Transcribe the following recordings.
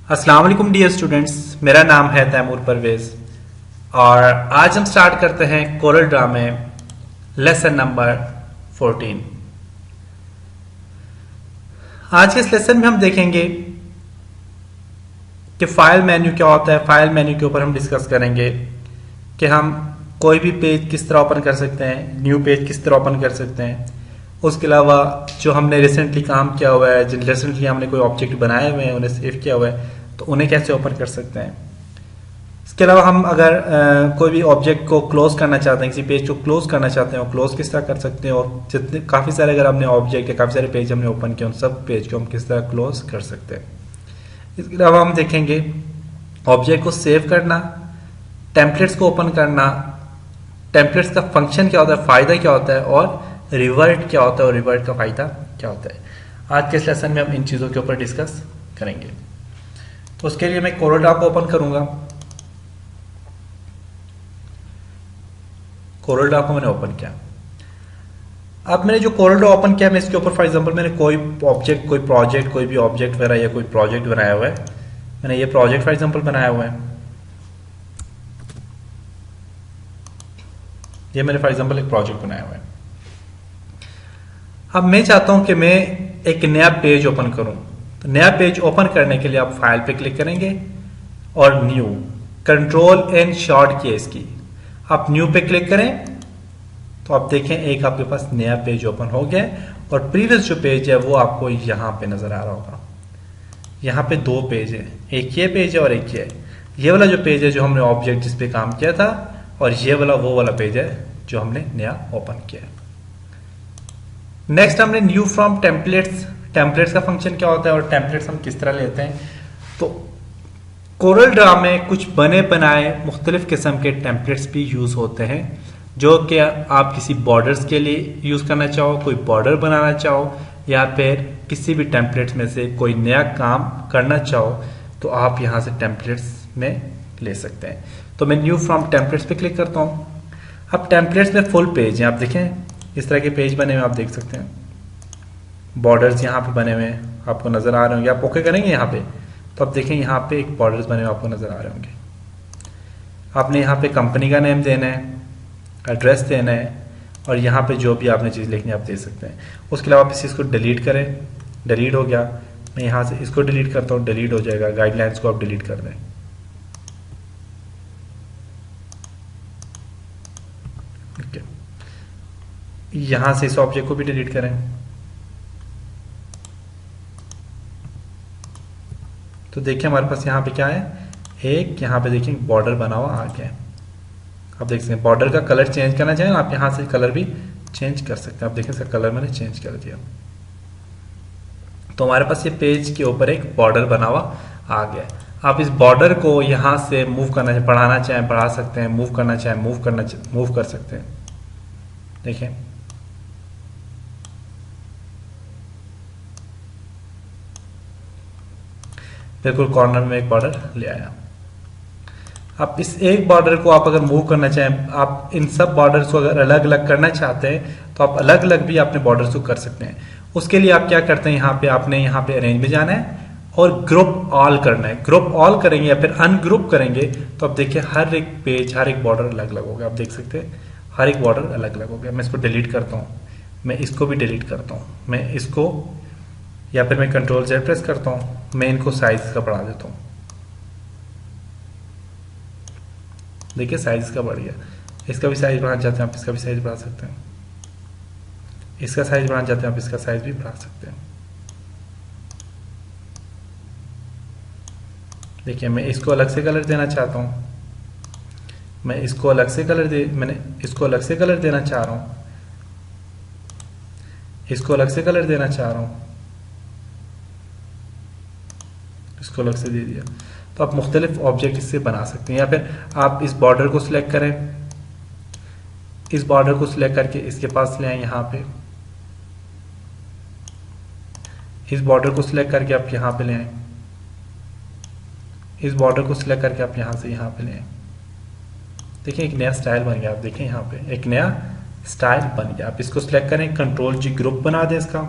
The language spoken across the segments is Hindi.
अस्सलाम वालेकुम डियर स्टूडेंट्स, मेरा नाम है तैमूर परवेज और आज हम स्टार्ट करते हैं कोरल ड्रा में लेसन नंबर 14। आज के इस लेसन में हम देखेंगे कि फाइल मेन्यू क्या होता है। फाइल मेन्यू के ऊपर हम डिस्कस करेंगे कि हम कोई भी पेज किस तरह ओपन कर सकते हैं, न्यू पेज किस तरह ओपन कर सकते हैं। उसके अलावा जो हमने रिसेंटली काम किया हुआ है, जिन रिसेंटली हमने कोई ऑब्जेक्ट बनाए हुए हैं, उन्हें सेव किया हुआ है, तो उन्हें कैसे ओपन कर सकते हैं। इसके अलावा हम अगर कोई भी ऑब्जेक्ट को क्लोज करना चाहते हैं, किसी पेज को क्लोज करना चाहते हैं, और क्लोज किस तरह कर सकते हैं, और जितने काफ़ी सारे अगर हमने ऑब्जेक्ट या काफ़ी सारे पेज हमने ओपन किए, उन सब पेज को हम किस तरह क्लोज कर सकते हैं। इसके अलावा हम देखेंगे ऑब्जेक्ट को सेव करना, टेम्पलेट्स को ओपन करना, टेम्पलेट्स का फंक्शन क्या होता है, फायदा क्या होता है, और रिवर्ट क्या होता है और रिवर्ट का फायदा क्या होता है। आज के इस लेसन में हम इन चीज़ों के ऊपर डिस्कस करेंगे। तो उसके लिए मैं कोरल ड्रा को ओपन करूंगा। कोरल ड्रा को मैंने ओपन किया। अब मैंने जो कोरल ड्रा ओपन किया, मैं इसके ऊपर फॉर एग्जांपल मैंने कोई ऑब्जेक्ट, कोई प्रोजेक्ट, कोई भी ऑब्जेक्ट वगैरह या कोई प्रोजेक्ट बनाया हुआ है। मैंने ये प्रोजेक्ट फॉर एग्जांपल बनाया हुआ है। ये मैंने फॉर एग्जांपल एक प्रोजेक्ट बनाया हुआ है। अब मैं चाहता हूं कि मैं एक नया पेज ओपन करूं। तो नया पेज ओपन करने के लिए आप फाइल पे क्लिक करेंगे और न्यू, कंट्रोल एंड शॉर्ट की इसकी, आप न्यू पे क्लिक करें तो आप देखें एक आपके पास नया पेज ओपन हो गया है। और प्रीवियस जो पेज है वो आपको यहां पे नजर आ रहा होगा। यहां पे दो पेज है, एक ये पेज है और एक ये है। ये वाला जो पेज है जो हमने ऑब्जेक्ट जिस पे काम किया था, और ये वाला वो वाला पेज है जो हमने नया ओपन किया है। नेक्स्ट हमने न्यू फ्रॉम टेम्पलेट्स। टेम्पलेट्स का फंक्शन क्या होता है और टेम्पलेट्स हम किस तरह लेते हैं। तो कोरल ड्रा में कुछ बने बनाए मुख्तलिफ किस्म के टेम्पलेट्स भी यूज होते हैं, जो कि आप किसी बॉर्डर्स के लिए यूज करना चाहो, कोई बॉर्डर बनाना चाहो, या फिर किसी भी टेम्पलेट्स में से कोई नया काम करना चाहो, तो आप यहाँ से टेम्पलेट्स में ले सकते हैं। तो मैं न्यू फ्रॉम टेम्पलेट्स पे क्लिक करता हूँ। अब टेम्पलेट्स में फुल पेज है, आप देखें इस तरह के पेज बने हुए आप देख सकते हैं। बॉर्डर्स यहाँ पे बने हुए हैं, आपको नजर आ रहे होंगे। आप ओके करेंगे यहाँ पे तो आप देखें यहाँ पे एक बॉर्डर्स बने हुए आपको नजर आ रहे होंगे। आपने यहाँ पे कंपनी का नेम देना है, एड्रेस देना है, और यहाँ पे जो भी आपने चीज़ लिखनी है आप दे सकते हैं। उसके अलावा आप इस चीज़ को डिलीट करें। डिलीट हो गया, मैं यहाँ से इसको डिलीट करता हूँ, डिलीट हो जाएगा। गाइडलाइंस को आप डिलीट कर दें। यहाँ से इस ऑब्जेक्ट को भी डिलीट करें। तो देखिए हमारे पास यहाँ पे क्या है, एक यहाँ पे देखिए बॉर्डर बना हुआ आ गया है। आप देख सकते हैं बॉर्डर का कलर चेंज करना चाहें आप यहाँ से कलर भी चेंज कर सकते हैं। आप देखें इसका कलर मैंने चेंज कर दिया। तो हमारे पास ये पेज के ऊपर एक बॉर्डर बना हुआ आ गया है। आप इस बॉर्डर को यहाँ से मूव करना चाहें, बढ़ाना चाहें बढ़ा सकते हैं, मूव करना चाहें मूव कर सकते हैं। देखिए बिल्कुल कॉर्नर में एक बॉर्डर ले आया। आप इस एक बॉर्डर को आप अगर मूव करना चाहें, आप इन सब बॉर्डर्स को अगर अलग अलग करना चाहते हैं तो आप अलग अलग भी अपने बॉर्डर्स को कर सकते हैं। उसके लिए आप क्या करते हैं, यहाँ पे आपने यहाँ पे अरेंज में जाना है और ग्रुप ऑल करना है। ग्रुप ऑल करेंगे या फिर अनग्रुप करेंगे तो आप देखिए हर एक पेज, हर एक बॉर्डर अलग अलग हो गया। आप देख सकते हैं हर एक बॉर्डर अलग अलग हो गया। मैं इसको डिलीट करता हूँ, मैं इसको भी डिलीट करता हूँ, मैं इसको, या फिर मैं कंट्रोल Z प्रेस करता हूँ, मैं इनको साइज का बढ़ा देता हूँ। देखिए साइज का बढ़ गया। इसका भी साइज बढ़ाना चाहते हैं आप इसका भी साइज बढ़ा सकते हैं। इसका साइज बढ़ाना चाहते हैं आप इसका साइज भी बढ़ा सकते हैं। देखिए मैं इसको अलग से कलर देना चाहता हूँ, मैं इसको अलग से मैंने इसको अलग से कलर देना चाह रहा हूँ, इसको अलग से कलर देना चाह रहा हूँ, इसको अलग से दे दिया। तो आप मुख्तलिफ ऑब्जेक्ट इससे बना सकते हैं। या फिर आप इस बॉर्डर को सिलेक्ट करें, इस बॉर्डर को सिलेक्ट करके इसके पास ले आए, यहाँ पे इस बॉर्डर को सिलेक्ट करके आप यहाँ पे ले आए, इस बॉर्डर को सिलेक्ट करके आप यहाँ से यहाँ पे ले आए। देखिए एक नया स्टाइल बन गया। आप देखें यहाँ पे एक नया स्टाइल बन गया। आप इसको सिलेक्ट करें, कंट्रोल G ग्रुप बना दें इसका,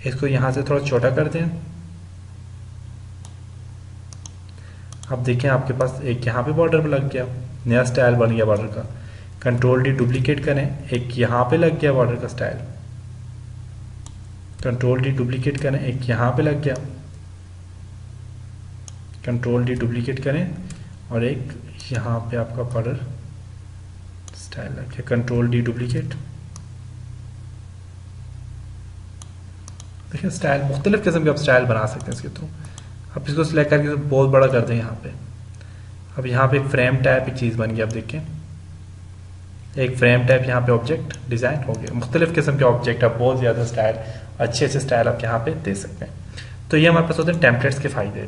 इसको यहाँ से थोड़ा छोटा कर दें, अब देखें आपके पास एक यहाँ पे बॉर्डर पे लग गया, नया स्टाइल बन गया बॉर्डर का। कंट्रोल डी डुप्लीकेट करें, एक यहाँ पे लग गया बॉर्डर का स्टाइल। कंट्रोल डी डुप्लीकेट करें, एक यहाँ पे लग गया। कंट्रोल डी डुप्लीकेट करें और एक यहाँ पे आपका बॉर्डर स्टाइल लग गया। Control D duplicate. देखिए स्टाइल, मुख्तलिफ किस्म के आप स्टाइल बना सकते हैं इसके थ्रू। अब इसको सिलेक्ट करके बहुत बड़ा कर दें यहाँ पे। अब यहाँ पे एक फ्रेम टाइप एक चीज़ बन गई। अब देखिए एक फ्रेम टाइप यहाँ पे ऑब्जेक्ट डिज़ाइन हो गया। मुख्तलिफ किस्म के ऑब्जेक्ट आप बहुत ज़्यादा स्टाइल, अच्छे अच्छे स्टाइल आप यहाँ पे दे सकते हैं। तो ये हमारे पास होते हैं टेम्पलेट्स के फ़ायदे।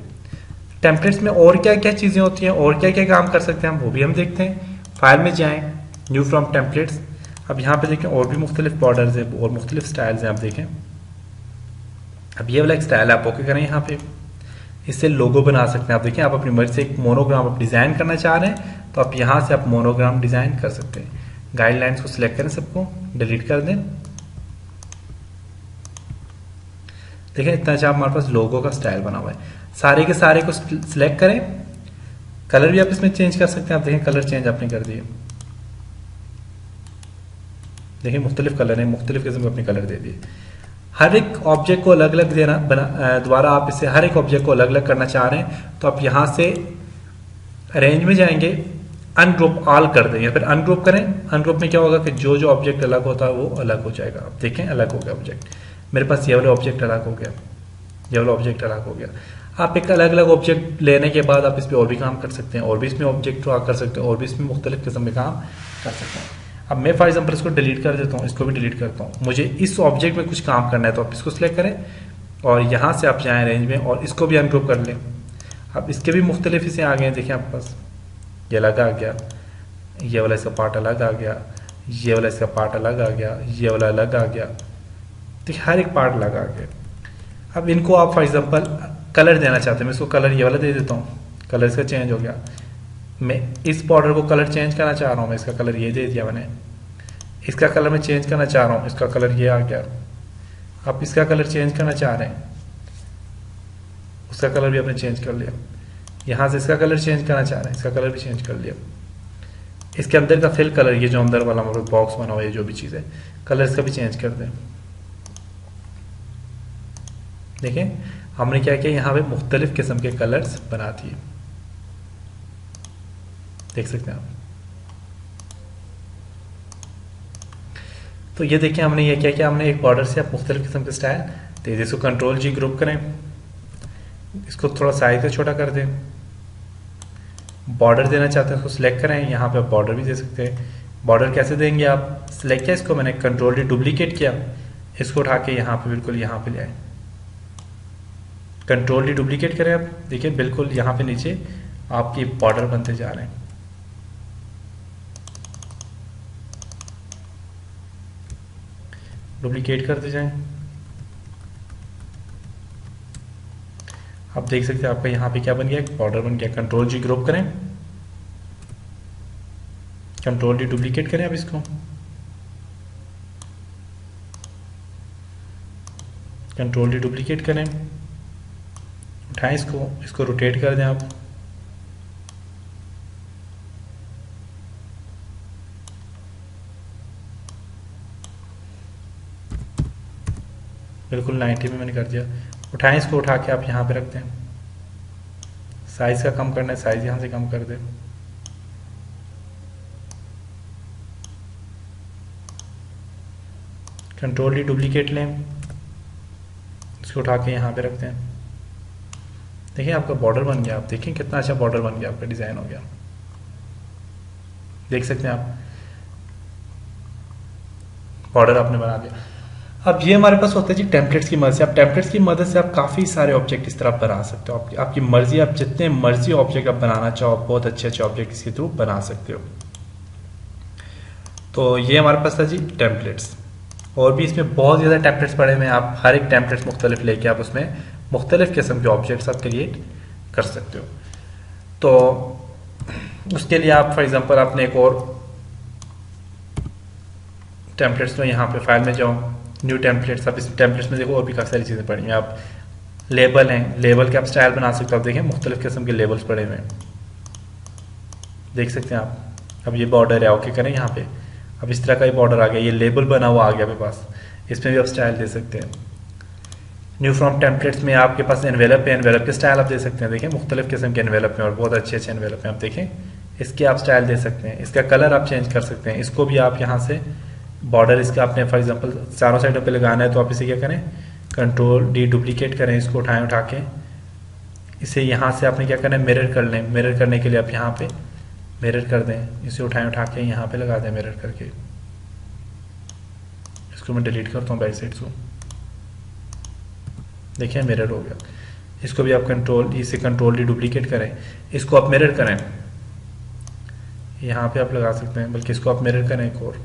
टेम्पलेट्स में और क्या क्या चीज़ें होती हैं और क्या क्या काम कर सकते हैं हम, वो भी हम देखते हैं। फाइल में जाएँ, न्यू फ्रॉम टेम्पलेट्स। अब यहाँ पे देखें और भी मुख्तलिफ बॉर्डर्स हैं और मुख्तलिफ स्टाइल्स हैं। आप देखें अब ये वाला एक स्टाइल आप ओके करें, यहाँ पे इससे लोगो बना सकते हैं। आप देखें आप अपनी मर्जी से एक मोनोग्राम आप डिज़ाइन करना चाह रहे हैं तो आप यहाँ से आप मोनोग्राम डिज़ाइन कर सकते हैं। गाइडलाइंस को सिलेक्ट करें, सबको डिलीट कर दें। देखें इतना अच्छा हमारे पास लोगो का स्टाइल बना हुआ है। सारे के सारे को सिलेक्ट करें, कलर भी आप इसमें चेंज कर सकते हैं। आप देखें कलर चेंज आपने कर दिए। देखिए मुख्तलिफ कलर हैं, मुख्तलिफ किस्म के अपने कलर दे दिए। हर एक ऑब्जेक्ट को अलग अलग देना दोबारा आप इसे हर एक ऑब्जेक्ट को अलग अलग करना चाह रहे हैं तो आप यहाँ से रेंज में जाएंगे, अनग्रुप ऑल कर दें या फिर अनग्रुप करें। अनग्रुप में क्या होगा कि जो जो ऑब्जेक्ट अलग होता है वो अलग हो जाएगा। आप देखें अलग हो गया ऑब्जेक्ट, मेरे पास ये वाला ऑब्जेक्ट अलग हो गया, ये वाला ऑब्जेक्ट अलग हो गया। आप एक अलग अलग ऑब्जेक्ट लेने के बाद आप इस पर और भी काम कर सकते हैं, और भी इसमें ऑब्जेक्ट ड्रा कर सकते हैं, और भी इसमें मुख्तलिफ किस्म के काम कर सकते हैं। अब मैं फॉर एग्जांपल इसको डिलीट कर देता हूँ, इसको भी डिलीट करता हूँ। मुझे इस ऑब्जेक्ट में कुछ काम करना है तो आप इसको सिलेक्ट करें और यहाँ से आप जाएँ रेंज में और इसको भी अनग्रुप कर लें। अब इसके भी मुख्तलिफ इसे आ गए हैं। देखिए आपके पास ये अलग आ गया, ये वाला इसका पार्ट अलग आ गया, ये वाला इसका पार्ट अलग आ गया, ये वाला अलग आ गया। देखिए हर एक पार्ट अलग आ गया। अब इनको आप फॉर एग्जांपल कलर देना चाहते हैं, मैं इसको कलर ये वाला दे देता हूँ, कलर इसका चेंज हो गया। मैं इस बॉर्डर को कलर चेंज करना चाह रहा हूँ, मैं इसका कलर ये दे दिया मैंने। इसका कलर मैं चेंज करना चाह रहा हूँ, इसका कलर ये आ गया। आप इसका कलर चेंज करना चाह रहे हैं, उसका कलर भी आपने चेंज कर लिया। यहाँ से इसका कलर चेंज करना चाह रहे हैं, इसका कलर भी चेंज कर लिया। इसके अंदर का फिल कलर, ये जो अंदर वाला हमारे बॉक्स बना हुआ है, जो भी चीज़ है, कलर इसका भी चेंज कर दें। देखें हमने क्या किया, यहाँ पे मुख्तलिफ किस्म के कलर्स बना दिए, देख सकते हैं आप। तो ये देखिए हमने ये क्या किया, हमने एक बॉर्डर से आप मुख्तलिफ किस्म के स्टाइल दे दिए। इसको कंट्रोल जी ग्रुप करें, इसको थोड़ा साइज से छोटा कर दें। बॉर्डर देना चाहते हैं उसको सिलेक्ट करें, यहाँ पे आप बॉर्डर भी दे सकते हैं। बॉर्डर कैसे देंगे, आप सिलेक्ट किया इसको, मैंने कंट्रोल डी डुप्लीकेट किया, इसको उठा के यहाँ पे बिल्कुल यहाँ पे ले आए। कंट्रोल डी डुप्लीकेट करें, आप देखिए बिल्कुल यहाँ पे नीचे आपकी बॉर्डर बनते जा रहे हैं। डुप्लीकेट करते जाएं। आप देख सकते हैं आपका यहाँ पे क्या बन गया, एक बॉर्डर बन गया। कंट्रोल जी ग्रुप करें, कंट्रोल डी डुप्लीकेट करें अब इसको, कंट्रोल डी डुप्लीकेट करें, उठाएं इसको, इसको रोटेट कर दें आप। बिल्कुल 90 में मैंने कर दिया। उठाएं इसको, उठा के आप यहाँ पे रख दें। साइज का कम करना है, साइज यहाँ से कम कर दें। कंट्रोल डी डुप्लीकेट लें, इसको उठा के यहाँ पे रखते हैं। देखिए आपका बॉर्डर बन गया। आप देखें कितना अच्छा बॉर्डर बन गया, आपका डिजाइन हो गया, देख सकते हैं आप, बॉर्डर आपने बना दिया। अब ये हमारे पास होता है जी टेम्पलेट्स की मदद से। आप टेम्पलेट्स की मदद से आप काफ़ी सारे ऑब्जेक्ट इस तरह बना सकते हो। आपकी मर्जी, आप जितने मर्जी ऑब्जेक्ट आप बनाना चाहो, बहुत अच्छे अच्छे ऑब्जेक्ट इसके थ्रू बना सकते हो। तो ये हमारे पास था जी टेम्पलेट्स। और भी इसमें बहुत ज़्यादा टेम्पलेट्स पड़े हुए हैं। आप हर एक टेम्पलेट्स मुख्तलिफ लेके आप उसमें मुख्तलिफ किस्म के ऑब्जेक्ट्स आप क्रिएट कर सकते हो। तो उसके लिए आप फॉर एग्जांपल आपने एक और टेम्पलेट्स में यहाँ पे फाइल में जाओ, न्यू टेम्पलेट्स। आप इस टेम्पलेट्स में देखो और भी काफ़ी सारी चीज़ें पड़ी हैं। आप लेबल हैं, लेबल के आप स्टाइल बना सकते हो। आप देखें मुख्तलिफ किस्म के लेबल्स पड़े हुए हैं, देख सकते हैं आप। अब ये बॉर्डर है, ओके करें यहाँ पे, अब इस तरह का ये बॉर्डर आ गया, ये लेबल बना हुआ आ गया मेरे पास, इसमें भी आप स्टाइल दे सकते हैं। न्यू फ्रॉम टेम्पलेट्स में आपके पास एनवेलप है, एनवेलप के स्टाइल आप दे सकते हैं। देखें मुख्तलिफ किस्म के एनवेलप हैं और बहुत अच्छे अच्छे एनवेलप हैं। आप देखें इसके आप स्टाइल दे सकते हैं, इसका कलर आप चेंज कर सकते हैं, इसको भी आप यहाँ से बॉर्डर इसका आपने फॉर एग्जांपल चारों साइडों पे लगाना है तो आप इसे क्या करें, कंट्रोल डी डुप्लीकेट करें, इसको उठाएं, उठा के इसे यहाँ से आपने क्या करना है, मिरर कर लें। मिरर करने के लिए आप यहाँ पे मिरर कर दें, इसे उठाएं, उठा के यहाँ पे लगा दें मिरर करके। इसको मैं डिलीट करता हूँ बैक साइड से, देखिए मिरर हो गया। इसको भी आप कंट्रोल डी डुप्लीकेट करें, इसको आप मिरर करें, यहाँ पे आप लगा सकते हैं, बल्कि इसको आप मिरर करें एक और,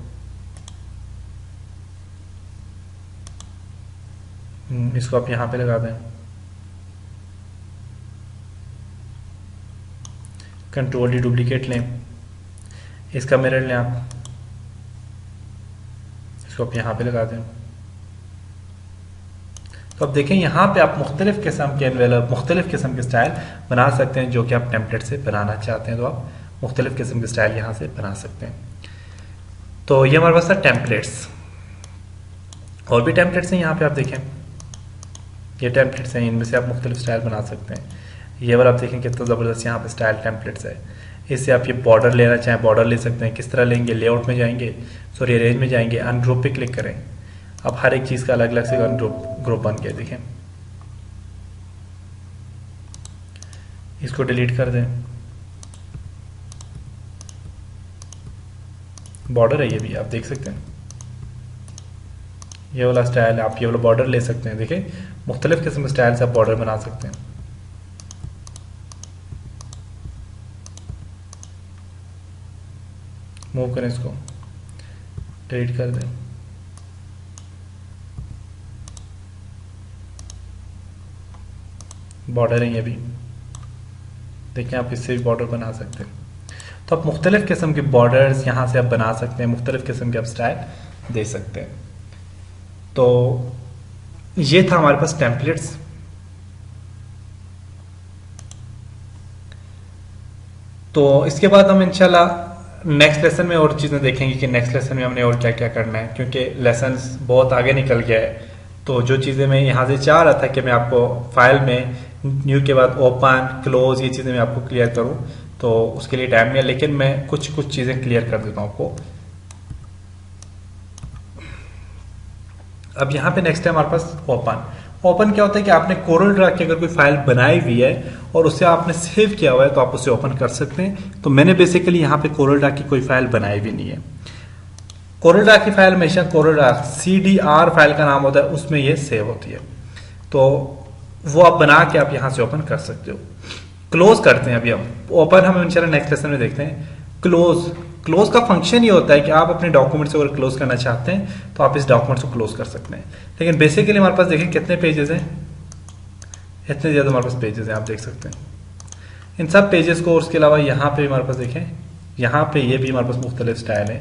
इसको आप यहाँ पे लगा दें, कंट्रोल डी डुप्लीकेट लें, इसका मिरर लें आप, इसको आप यहाँ पे लगा दें। तो अब देखें यहाँ पे आप मुख्तलिफ किस्म के एनवेलप, मुख्तलिफ किस्म के स्टाइल बना सकते हैं जो कि आप टेम्पलेट से बनाना चाहते हैं, तो आप मुख्तलिफ किस्म के स्टाइल यहाँ से बना सकते हैं। तो ये हमारे पास था टेम्पलेट्स। और भी टेम्पलेट्स हैं यहाँ पे, आप देखें ये टेम्पलेट्स हैं, इनमें से आप मुख्तलिफ स्टाइल बना सकते हैं। ये वाला आप देखें कितना ज़बरदस्त यहाँ पे स्टाइल टेम्पलेट्स है। इससे आप ये बॉर्डर लेना चाहें बॉर्डर ले सकते हैं। किस तरह लेंगे, लेआउट में जाएंगे, सॉरी अरेंज में जाएंगे, अनग्रुप पे क्लिक करें। अब हर एक चीज़ का अलग अलग से ग्रुप बन गया, देखें इसको डिलीट कर दें, बॉर्डर है ये भी, आप देख सकते हैं ये वाला स्टाइल, आप ये वाला बॉर्डर ले सकते हैं। देखें मुख्तलिफ किस्म के स्टाइल से आप बॉर्डर बना सकते हैं। मूव करें, इसको डिलीट कर दें, बॉर्डर है ये भी, देखें आप इससे भी बॉर्डर बना सकते हैं। तो आप मुख्तलिफ किस्म के बॉर्डर्स यहाँ से आप बना सकते हैं, मुख्तलिफ किस्म के आप स्टाइल दे सकते हैं। तो ये था हमारे पास टेम्पलेट्स। तो इसके बाद हम इंशाल्लाह नेक्स्ट लेसन में और चीज़ें देखेंगे कि नेक्स्ट लेसन में हमने और क्या क्या करना है, क्योंकि लेसन बहुत आगे निकल गया है। तो जो चीज़ें मैं यहाँ से चाह रहा था कि मैं आपको फाइल में न्यू के बाद ओपन क्लोज ये चीज़ें मैं आपको क्लियर करूँ, तो उसके लिए टाइम नहीं है, लेकिन मैं कुछ चीज़ें क्लियर कर देता हूँ आपको। अब यहाँ पे नेक्स्ट है हमारे पास ओपन। ओपन क्या होता है कि आपने कोरल ड्रा की अगर कोई फाइल बनाई हुई है और उसे आपने सेव किया हुआ है तो आप उसे ओपन कर सकते हैं। तो मैंने बेसिकली यहाँ पे कोरल ड्रा की कोई फाइल बनाई हुई नहीं है। कोरल ड्रा की फाइल हमेशा कोरल ड्रा CDR फाइल का नाम होता है, उसमें ये सेव होती है। तो वो आप बना के आप यहाँ से ओपन कर सकते हो। क्लोज करते हैं अभी हम, ओपन हम इंशाल्लाह नेक्स्ट लेसन में देखते हैं। क्लोज का फंक्शन ये होता है कि आप अपने डॉक्यूमेंट्स को अगर क्लोज करना चाहते हैं तो आप इस डॉक्यूमेंट्स को क्लोज कर सकते हैं। लेकिन बेसिकली हमारे पास देखें कितने पेजेस हैं, इतने ज़्यादा हमारे पास पेजेस हैं, आप देख सकते हैं इन सब पेजेस को। और उसके अलावा यहाँ पे हमारे पास देखें, यहाँ पे ये भी हमारे पास मुख्तलिफ स्टाइल है,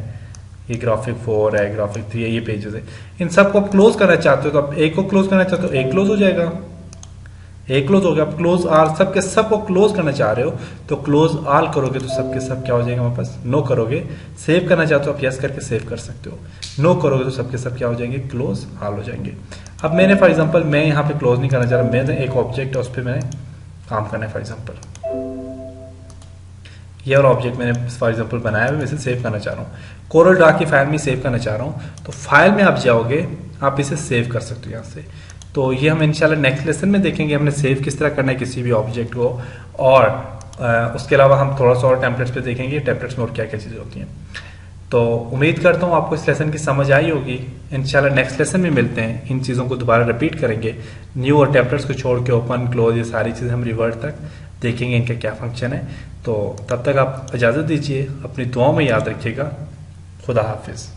ये ग्राफिक 4 है, ग्राफिक 3 है, ये पेजेस है। इन सबको आप क्लोज करना चाहते हो तो आप एक को क्लोज करना चाहते हो, एक क्लोज हो जाएगा, एक क्लोज हो गया। आप क्लोज आल सबके सब को क्लोज करना चाह रहे हो तो क्लोज आल करोगे तो सबके सब क्या हो जाएगा हमारे पास, नो करोगे। सेव करना चाहते हो आप यस करके सेव कर सकते हो, नो करोगे तो सबके सब क्या हो जाएंगे, क्लोज आल हो जाएंगे। अब मैंने फॉर एग्जांपल मैं यहाँ पे क्लोज नहीं करना चाह रहा, मैंने एक ऑब्जेक्ट है उस पर मैंने काम करना है। फॉर एग्जांपल ये और ऑब्जेक्ट मैंने फॉर एग्जांपल बनाया है, मैं इसे सेव करना चाह रहा हूँ, कोरल ड्रा की फाइल में सेव करना चाह रहा हूँ। तो फाइल में आप जाओगे, आप इसे सेव कर सकते हो यहाँ से। तो ये हम इंशाल्लाह नेक्स्ट लेसन में देखेंगे हमने सेव किस तरह करना है किसी भी ऑब्जेक्ट को। और उसके अलावा हम थोड़ा सा और टेम्पलेट्स पे देखेंगे, टेम्पलेट्स में और क्या क्या चीज़ें होती हैं। तो उम्मीद करता हूँ आपको इस लेसन की समझ आई होगी। इंशाल्लाह नेक्स्ट लेसन में मिलते हैं, इन चीज़ों को दोबारा रिपीट करेंगे। न्यू और टेम्पलेट्स को छोड़ के ओपन क्लोज ये सारी चीज़ें हम रिवर्ट तक देखेंगे, इनका क्या फंक्शन है। तो तब तक आप इजाज़त दीजिए, अपनी दुआओं में याद रखिएगा। खुदा हाफिज़।